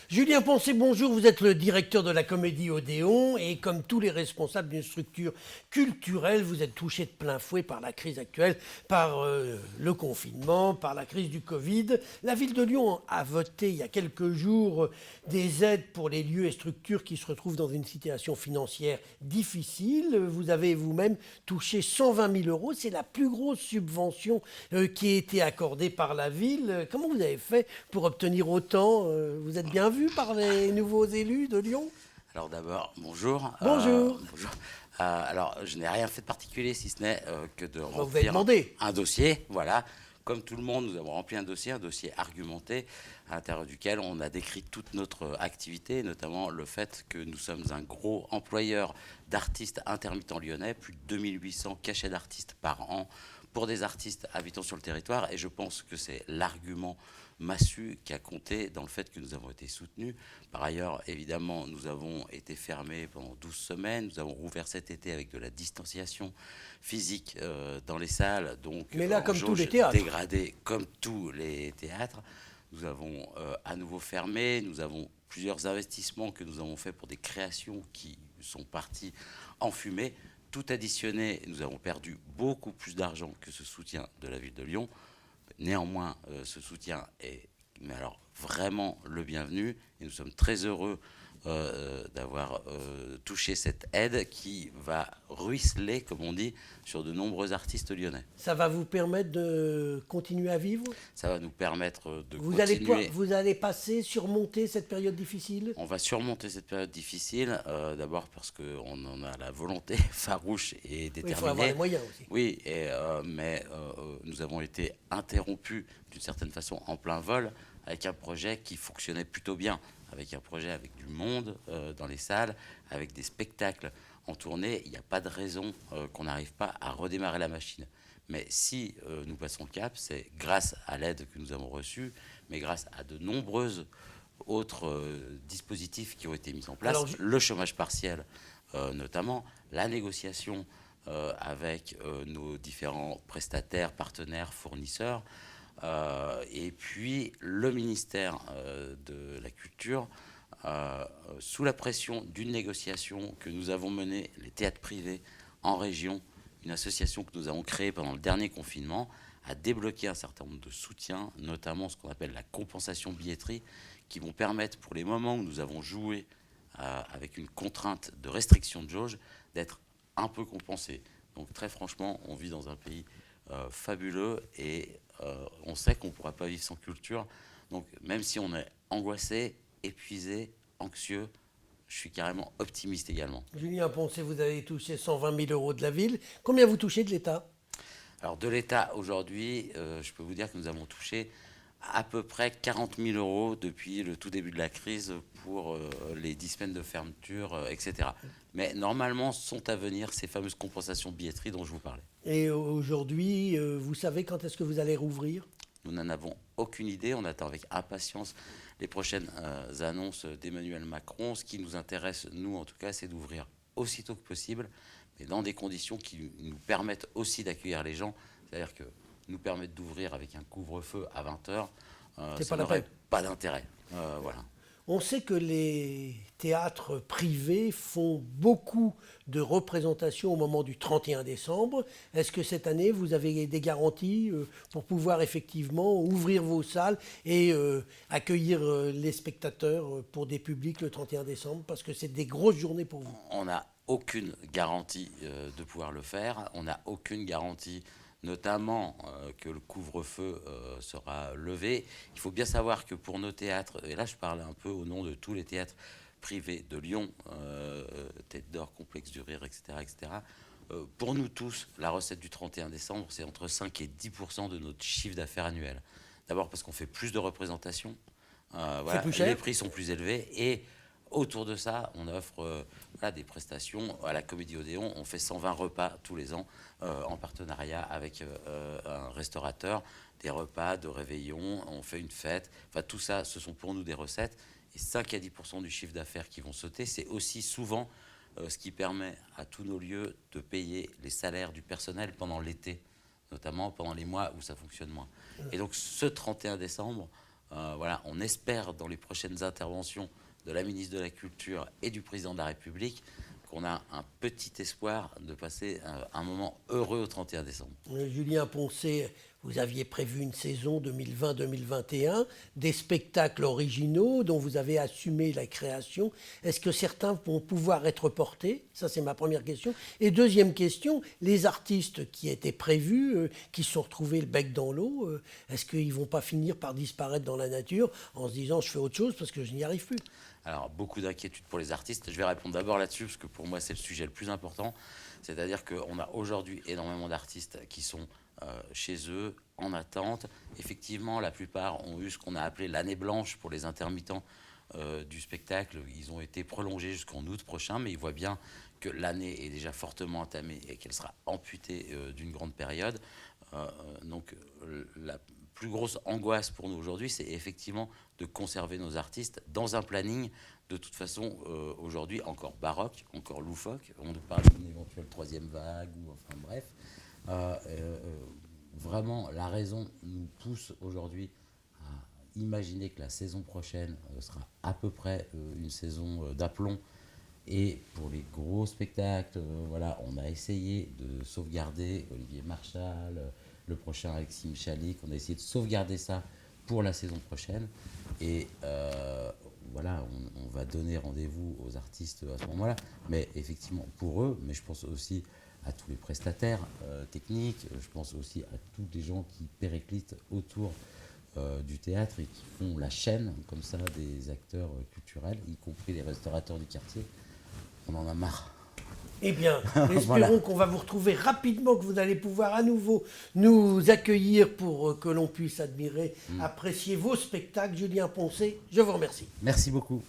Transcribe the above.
Julien Poncet, bonjour, vous êtes le directeur de la Comédie Odéon et comme tous les responsables d'une structure culturelle, vous êtes touché de plein fouet par la crise actuelle, par le confinement, par la crise du Covid. La ville de Lyon a voté il y a quelques jours des aides pour les lieux et structures qui se retrouvent dans une situation financière difficile. Vous avez vous-même touché 120 000 euros, c'est la plus grosse subvention qui a été accordée par la ville. Comment vous avez fait pour obtenir autant? Vous êtes bien vu par les nouveaux élus de Lyon? Alors d'abord, bonjour. Bonjour. Bonjour. Alors, je n'ai rien fait de particulier, si ce n'est que de Vous avez remplir demandé. un dossier. Voilà. Comme tout le monde, nous avons rempli un dossier argumenté, à l'intérieur duquel on a décrit toute notre activité, notamment le fait que nous sommes un gros employeur d'artistes intermittents lyonnais, plus de 2800 cachets d'artistes par an pour des artistes habitant sur le territoire. Et je pense que c'est l'argument massu qui a compté dans le fait que nous avons été soutenus. Par ailleurs, évidemment, nous avons été fermés pendant 12 semaines. Nous avons rouvert cet été avec de la distanciation physique dans les salles. Donc, Mais là, en comme tous jauge les théâtres. dégradée, comme tous les théâtres. Nous avons à nouveau fermé. Nous avons plusieurs investissements que nous avons faits pour des créations qui sont parties en fumée. Tout additionné, nous avons perdu beaucoup plus d'argent que ce soutien de la ville de Lyon. Néanmoins, ce soutien est mais alors, vraiment le bienvenu et nous sommes très heureux d'avoir touché cette aide qui va ruisseler, comme on dit, sur de nombreux artistes lyonnais. Ça va vous permettre de continuer à vivre? Ça va nous permettre de Vous continuer. vous allez passer, surmonter cette période difficile? On va surmonter cette période difficile, d'abord parce qu'on en a la volonté farouche et déterminée. Oui, il faut avoir les moyens aussi. Oui, mais nous avons été interrompus d'une certaine façon en plein vol avec un projet qui fonctionnait plutôt bien, avec un projet avec du monde dans les salles, avec des spectacles en tournée. Il n'y a pas de raison qu'on n'arrive pas à redémarrer la machine. Mais si nous passons le cap, c'est grâce à l'aide que nous avons reçue, mais grâce à de nombreuses autres dispositifs qui ont été mis en place. Alors, le chômage partiel notamment, la négociation avec nos différents prestataires, partenaires, fournisseurs, et puis le ministère de la Culture, sous la pression d'une négociation que nous avons menée, les théâtres privés en région, une association que nous avons créée pendant le dernier confinement, a débloqué un certain nombre de soutiens, notamment ce qu'on appelle la compensation billetterie, qui vont permettre, pour les moments où nous avons joué avec une contrainte de restriction de jauge, d'être un peu compensés. Donc très franchement, on vit dans un pays fabuleux et on sait qu'on ne pourra pas vivre sans culture. Donc même si on est angoissé, épuisé, anxieux, je suis carrément optimiste également. Julien Poncet, vous avez touché 120 000 euros de la ville. Combien vous touchez de l'État? Alors de l'État, aujourd'hui, je peux vous dire que nous avons touché à peu près 40 000 euros depuis le tout début de la crise pour les 10 semaines de fermeture, etc. Mais normalement, sont à venir ces fameuses compensations billetterie dont je vous parlais. Et aujourd'hui, vous savez quand est-ce que vous allez rouvrir? Nous n'en avons aucune idée. On attend avec impatience les prochaines annonces d'Emmanuel Macron. Ce qui nous intéresse, nous en tout cas, c'est d'ouvrir aussitôt que possible, mais dans des conditions qui nous permettent aussi d'accueillir les gens. C'est-à-dire que nous permettre d'ouvrir avec un couvre-feu à 20h, ça n'aurait pas d'intérêt. Voilà. On sait que les théâtres privés font beaucoup de représentations au moment du 31 décembre. Est-ce que cette année, vous avez des garanties pour pouvoir effectivement ouvrir vos salles et accueillir les spectateurs pour des publics le 31 décembre? Parce que c'est des grosses journées pour vous. On n'a aucune garantie de pouvoir le faire. On n'a aucune garantie notamment que le couvre-feu sera levé. Il faut bien savoir que pour nos théâtres, et là je parle un peu au nom de tous les théâtres privés de Lyon, Tête d'Or, Complexe du Rire, etc., etc., pour nous tous, la recette du 31 décembre, c'est entre 5 et 10% de notre chiffre d'affaires annuel. D'abord parce qu'on fait plus de représentations, voilà, plus cher. Les prix sont plus élevés, et autour de ça, on offre des prestations. À la Comédie Odéon, on fait 120 repas tous les ans en partenariat avec un restaurateur, des repas de réveillon, on fait une fête. Enfin, tout ça, ce sont pour nous des recettes. Et 5 à 10% du chiffre d'affaires qui vont sauter, c'est aussi souvent ce qui permet à tous nos lieux de payer les salaires du personnel pendant l'été, notamment pendant les mois où ça fonctionne moins. Et donc, ce 31 décembre, Voilà, on espère dans les prochaines interventions de la ministre de la Culture et du président de la République qu'on a un petit espoir de passer un moment heureux au 31 décembre. Julien Poncet, vous aviez prévu une saison 2020-2021, des spectacles originaux dont vous avez assumé la création. Est-ce que certains vont pouvoir être portés? Ça, c'est ma première question. Et deuxième question, les artistes qui étaient prévus, qui se sont retrouvés le bec dans l'eau, est-ce qu'ils ne vont pas finir par disparaître dans la nature en se disant je fais autre chose parce que je n'y arrive plus? Alors, beaucoup d'inquiétudes pour les artistes. Je vais répondre d'abord là-dessus, parce que pour moi, c'est le sujet le plus important. C'est-à-dire qu'on a aujourd'hui énormément d'artistes qui sont chez eux, en attente. Effectivement, la plupart ont eu ce qu'on a appelé l'année blanche pour les intermittents du spectacle. Ils ont été prolongés jusqu'en août prochain, mais ils voient bien que l'année est déjà fortement entamée et qu'elle sera amputée d'une grande période. Donc, la plus grosse angoisse pour nous aujourd'hui, c'est effectivement de conserver nos artistes dans un planning de toute façon aujourd'hui encore baroque, encore loufoque. On nous parle d'une éventuelle troisième vague, ou enfin bref. Vraiment, la raison nous pousse aujourd'hui à imaginer que la saison prochaine sera à peu près une saison d'aplomb. Et pour les gros spectacles, voilà, on a essayé de sauvegarder Olivier Marchal, le prochain Alexis Michalik, on a essayé de sauvegarder ça pour la saison prochaine. Et voilà, on va donner rendez-vous aux artistes à ce moment-là. Mais effectivement, pour eux, mais je pense aussi à tous les prestataires techniques, je pense aussi à tous les gens qui périclitent autour du théâtre et qui font la chaîne, comme ça, des acteurs culturels, y compris les restaurateurs du quartier. On en a marre. Eh bien, espérons Voilà. qu'on va vous retrouver rapidement, que vous allez pouvoir à nouveau nous accueillir pour que l'on puisse admirer, apprécier vos spectacles. Julien Poncet, je vous remercie. Merci beaucoup.